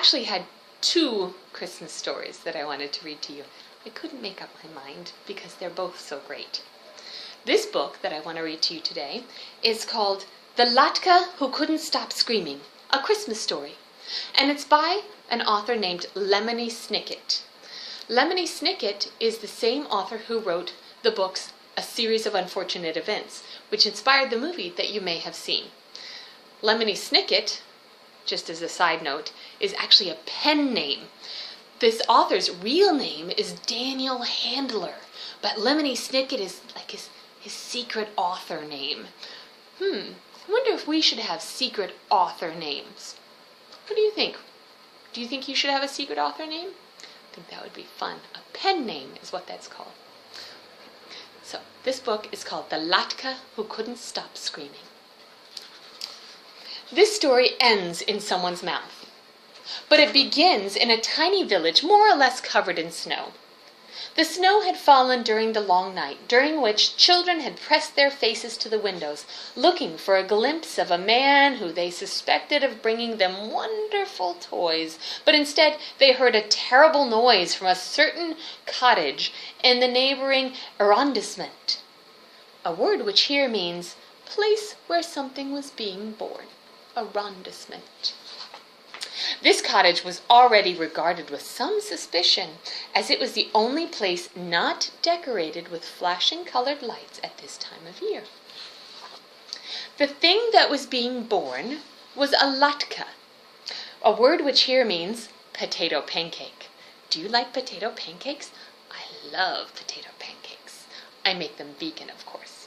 actually had two Christmas stories that I wanted to read to you. I couldn't make up my mind because they're both so great. This book that I want to read to you today is called The Latke Who Couldn't Stop Screaming, A Christmas Story. And it's by an author named Lemony Snicket. Lemony Snicket is the same author who wrote the books A Series of Unfortunate Events, which inspired the movie that you may have seen. Lemony Snicket, just as a side note, is actually a pen name. This author's real name is Daniel Handler, but Lemony Snicket is like his secret author name. I wonder if we should have secret author names. What do you think? Do you think you should have a secret author name? I think that would be fun. A pen name is what that's called. So, this book is called The Latke Who Couldn't Stop Screaming. This story ends in someone's mouth, but it begins in a tiny village more or less covered in snow. The snow had fallen during the long night, during which children had pressed their faces to the windows, looking for a glimpse of a man who they suspected of bringing them wonderful toys. But instead, they heard a terrible noise from a certain cottage in the neighboring arrondissement, a word which here means place where something was being born. Arrondissement. This cottage was already regarded with some suspicion, as it was the only place not decorated with flashing colored lights at this time of year. The thing that was being born was a latke, a word which here means potato pancake. Do you like potato pancakes? I love potato pancakes. I make them vegan, of course.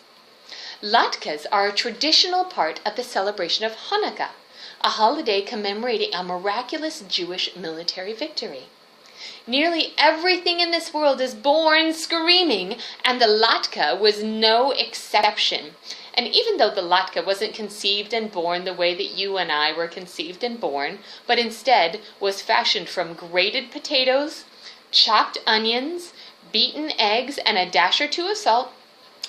Latkes are a traditional part of the celebration of Hanukkah, a holiday commemorating a miraculous Jewish military victory. Nearly everything in this world is born screaming, and the latke was no exception. And even though the latke wasn't conceived and born the way that you and I were conceived and born, but instead was fashioned from grated potatoes, chopped onions, beaten eggs, and a dash or two of salt,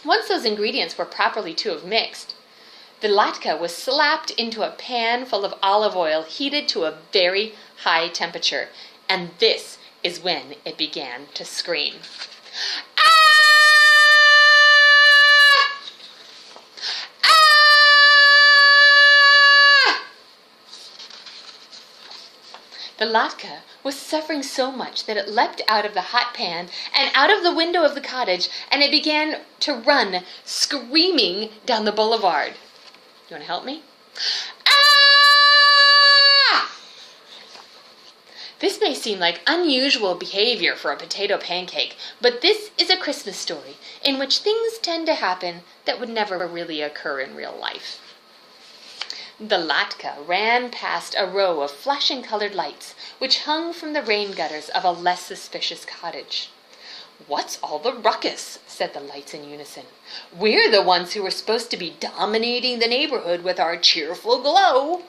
once those ingredients were properly mixed, the latke was slapped into a pan full of olive oil heated to a very high temperature, and this is when it began to scream. Ah! Ah! The latke was suffering so much that it leapt out of the hot pan and out of the window of the cottage, and it began to run, screaming down the boulevard. You want to help me? Ah! This may seem like unusual behavior for a potato pancake, but this is a Christmas story in which things tend to happen that would never really occur in real life. The latke ran past a row of flashing colored lights which hung from the rain gutters of a less suspicious cottage. "What's all the ruckus?" said the lights in unison. "We're the ones who were supposed to be dominating the neighborhood with our cheerful glow."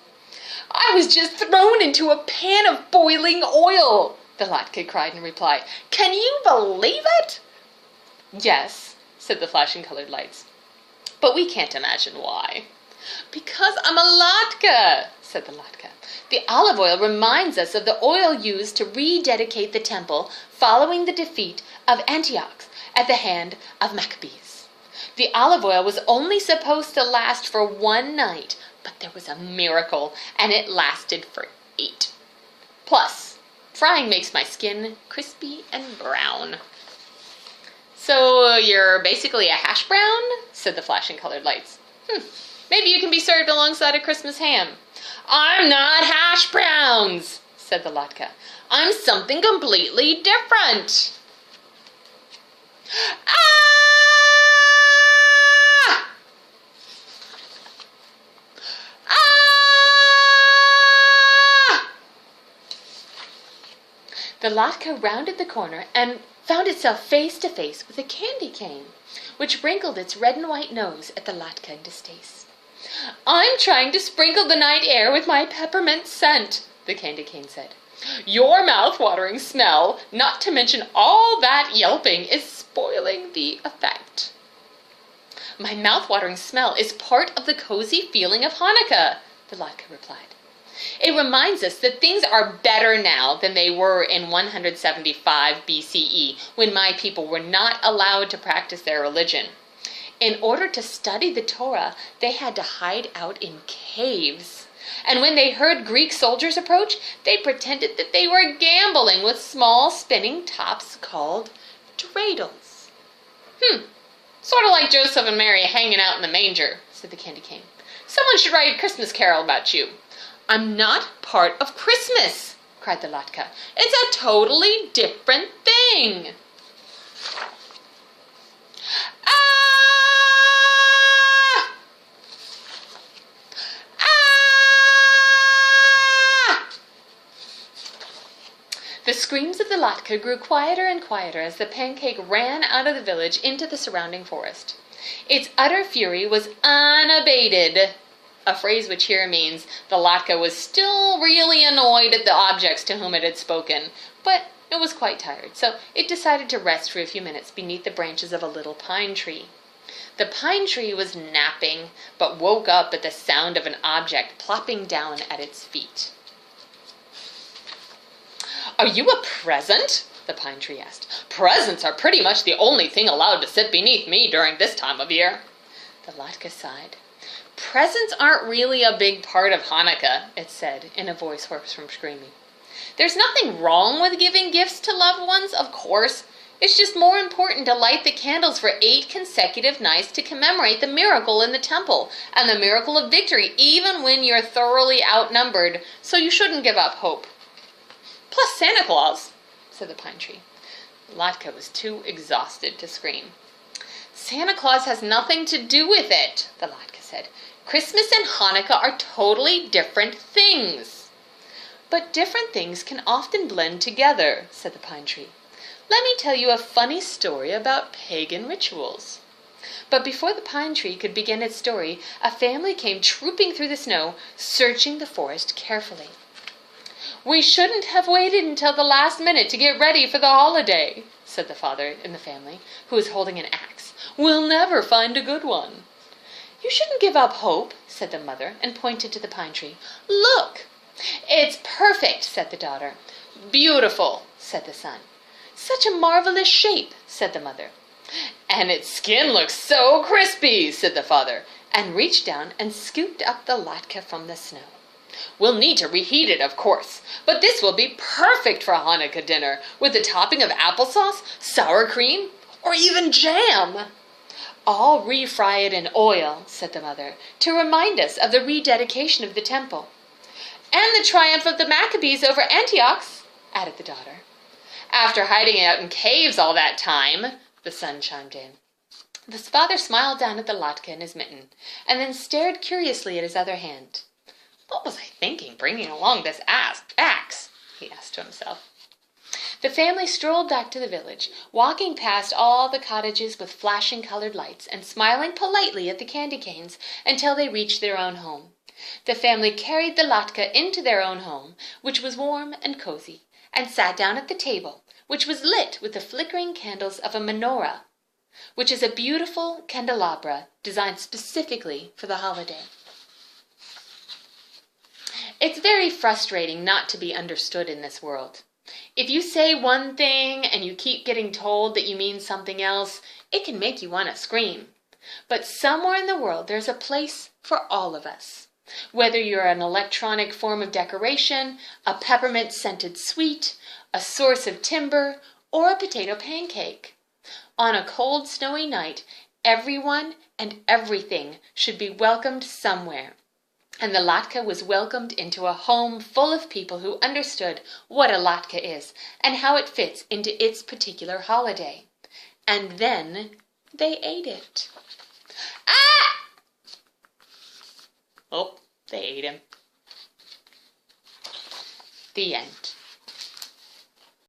"I was just thrown into a pan of boiling oil," the latke cried in reply. "Can you believe it?" "Yes," said the flashing colored lights, "but we can't imagine why." "Because I'm a latke," said the latke. "The olive oil reminds us of the oil used to rededicate the temple following the defeat of Antioch at the hand of Maccabees. The olive oil was only supposed to last for 1 night, but there was a miracle, and it lasted for 8. Plus, frying makes my skin crispy and brown." "So you're basically a hash brown?" said the flashing colored lights. "Maybe you can be served alongside a Christmas ham." "I'm not hash browns," said the latke. "I'm something completely different." Ah! Ah! The latke rounded the corner and found itself face to face with a candy cane, which wrinkled its red and white nose at the latke in distaste. "I'm trying to sprinkle the night air with my peppermint scent," the candy cane said. "Your mouth-watering smell, not to mention all that yelping, is spoiling the effect." "My mouth-watering smell is part of the cozy feeling of Hanukkah," the latke replied. It reminds us that things are better now than they were in 175 BCE, when my people were not allowed to practice their religion. In order to study the Torah, they had to hide out in caves. And when they heard Greek soldiers approach, they pretended that they were gambling with small spinning tops called dreidels. Sort of like Joseph and Mary hanging out in the manger, said the candy cane. Someone should write a Christmas carol about you. I'm not part of Christmas, cried the Latke. It's a totally different thing. The screams of the Latke grew quieter and quieter as the pancake ran out of the village into the surrounding forest. Its utter fury was unabated, a phrase which here means the Latke was still really annoyed at the objects to whom it had spoken, but it was quite tired, so it decided to rest for a few minutes beneath the branches of a little pine tree. The pine tree was napping, but woke up at the sound of an object plopping down at its feet. Are you a present? The pine tree asked. Presents are pretty much the only thing allowed to sit beneath me during this time of year. The Latke sighed. Presents aren't really a big part of Hanukkah, it said, in a voice hoarse from screaming. There's nothing wrong with giving gifts to loved ones, of course. It's just more important to light the candles for 8 consecutive nights to commemorate the miracle in the temple and the miracle of victory, even when you're thoroughly outnumbered, so you shouldn't give up hope. Plus Santa Claus, said the pine tree. Latke was too exhausted to scream. Santa Claus has nothing to do with it, the Latke said. Christmas and Hanukkah are totally different things. But different things can often blend together, said the pine tree. Let me tell you a funny story about pagan rituals. But before the pine tree could begin its story, a family came trooping through the snow, searching the forest carefully. We shouldn't have waited until the last minute to get ready for the holiday, said the father in the family, who was holding an axe. We'll never find a good one. You shouldn't give up hope, said the mother, and pointed to the pine tree. Look! It's perfect, said the daughter. Beautiful, said the son. Such a marvelous shape, said the mother. And its skin looks so crispy, said the father, and reached down and scooped up the Latke from the snow. We'll need to reheat it, of course, but this will be perfect for Hanukkah dinner, with the topping of applesauce, sour cream, or even jam. I'll refry it in oil, said the mother, to remind us of the rededication of the temple. And the triumph of the Maccabees over Antioch, added the daughter. After hiding out in caves all that time, the son chimed in. The father smiled down at the Latke in his mitten, and then stared curiously at his other hand. What was I thinking, bringing along this axe? He asked to himself. The family strolled back to the village, walking past all the cottages with flashing colored lights and smiling politely at the candy canes until they reached their own home. The family carried the Latke into their own home, which was warm and cozy, and sat down at the table, which was lit with the flickering candles of a menorah, which is a beautiful candelabra designed specifically for the holiday. It's very frustrating not to be understood in this world. If you say one thing and you keep getting told that you mean something else, it can make you want to scream. But somewhere in the world there's a place for all of us. Whether you're an electronic form of decoration, a peppermint-scented sweet, a source of timber, or a potato pancake. On a cold, snowy night, everyone and everything should be welcomed somewhere. And the Latke was welcomed into a home full of people who understood what a Latke is and how it fits into its particular holiday. And then they ate it. Ah! Oh, they ate him. The end.